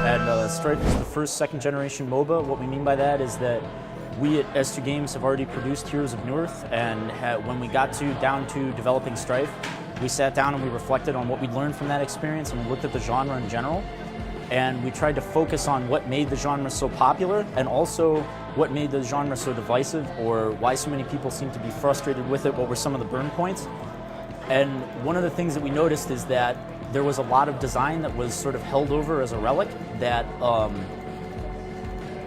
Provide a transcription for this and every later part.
And Strife is the first second-generation MOBA. What we mean by that is that we at S2 Games have already produced Heroes of Newerth, and when we got down to developing Strife, we sat down and we reflected on what we'd learned from that experience, and we looked at the genre in general, and we tried to focus on what made the genre so popular and also what made the genre so divisive, or why so many people seem to be frustrated with it, what were some of the burn points. And one of the things that we noticed is that there was a lot of design that was sort of held over as a relic that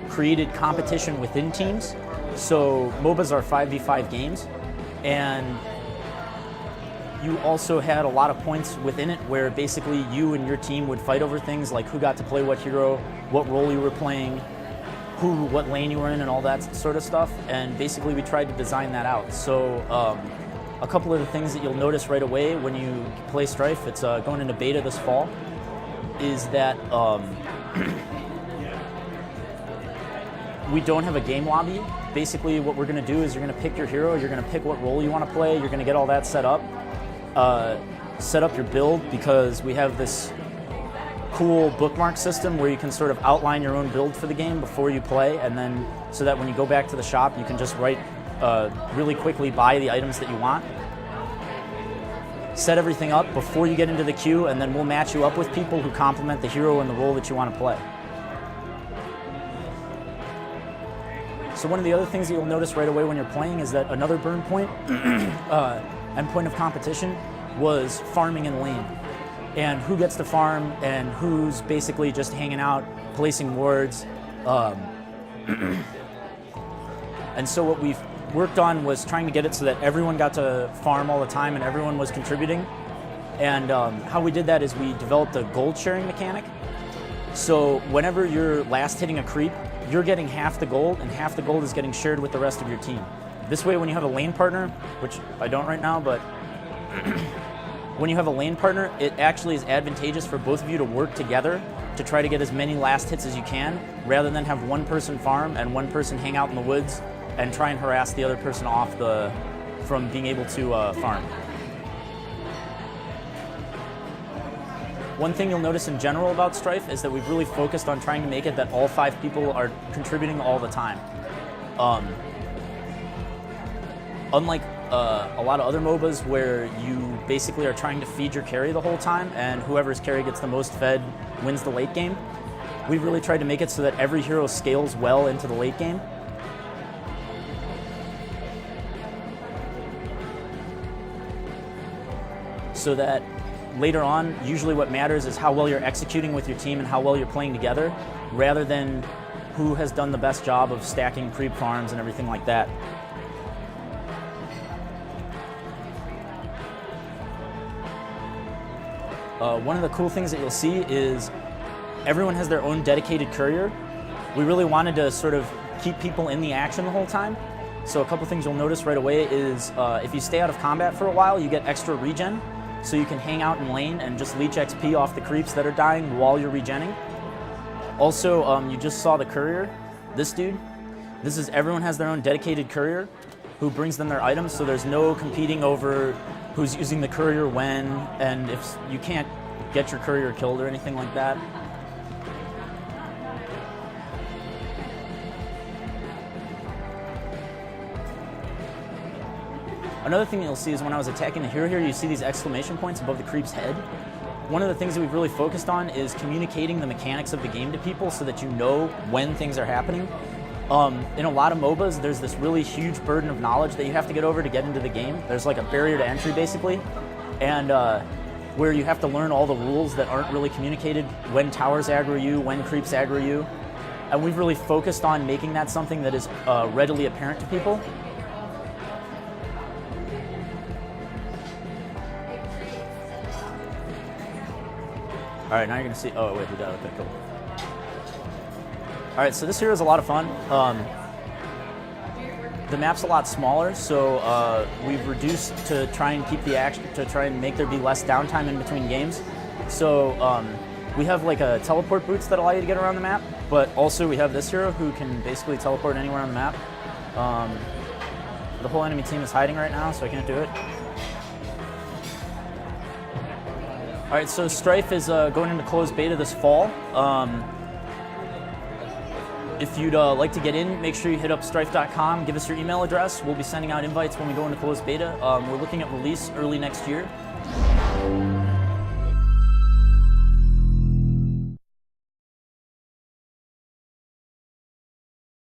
created competition within teams. So MOBAs are 5v5 games, and you also had a lot of points within it where basically you and your team would fight over things like who got to play what hero, what role you were playing, what lane you were in, and all that sort of stuff. And basically we tried to design that out. So a couple of the things that you'll notice right away when you play Strife, it's going into beta this fall, is that we don't have a game lobby. Basically what we're going to do is you're going to pick your hero, you're going to pick what role you want to play, you're going to get all that set up your build, because we have this cool bookmark system where you can sort of outline your own build for the game before you play, and then so that when you go back to the shop you can just really quickly buy the items that you want. Set everything up before you get into the queue, and then we'll match you up with people who complement the hero and the role that you want to play. So one of the other things that you'll notice right away when you're playing is that another burn point and point of competition was farming in lane, and who gets to farm and who's basically just hanging out, placing wards. And so what we've worked on was trying to get it so that everyone got to farm all the time and everyone was contributing. And how we did that is we developed a gold sharing mechanic. So whenever you're last hitting a creep, you're getting half the gold, and half the gold is getting shared with the rest of your team. This way, when you have a lane partner, which I don't right now, but when you have a lane partner, it actually is advantageous for both of you to work together to try to get as many last hits as you can, rather than have one person farm and one person hang out in the woods and try and harass the other person off from being able to farm. One thing you'll notice in general about Strife is that we've really focused on trying to make it that all 5 people are contributing all the time. Unlike a lot of other MOBAs where you basically are trying to feed your carry the whole time, and whoever's carry gets the most fed wins the late game, we've really tried to make it so that every hero scales well into the late game. So that later on, usually what matters is how well you're executing with your team and how well you're playing together, rather than who has done the best job of stacking creep farms and everything like that. One of the cool things that you'll see is everyone has their own dedicated courier. We really wanted to sort of keep people in the action the whole time. So a couple things you'll notice right away is if you stay out of combat for a while, you get extra regen. So you can hang out in lane and just leech XP off the creeps that are dying while you're regenning. Also, you just saw the courier, this dude. This is everyone has their own dedicated courier who brings them their items, so there's no competing over who's using the courier when, and if you can't get your courier killed or anything like that. Another thing you'll see is when I was attacking the hero here, you see these exclamation points above the creep's head. One of the things that we've really focused on is communicating the mechanics of the game to people so that you know when things are happening. In a lot of MOBAs, there's this really huge burden of knowledge that you have to get over to get into the game. There's like a barrier to entry, basically, and where you have to learn all the rules that aren't really communicated, when towers aggro you, when creeps aggro you. And we've really focused on making that something that is readily apparent to people. All right, now you're gonna see, oh wait, we got it, okay, cool. All right, so this here is a lot of fun. The map's a lot smaller, so we've reduced to try and keep the action, to try and make there be less downtime in between games. So we have like a teleport boots that allow you to get around the map, but also we have this hero who can basically teleport anywhere on the map. The whole enemy team is hiding right now, so I can't do it. All right, so Strife is going into closed beta this fall. If you'd like to get in, make sure you hit up strife.com, give us your email address. We'll be sending out invites when we go into closed beta. We're looking at release early next year.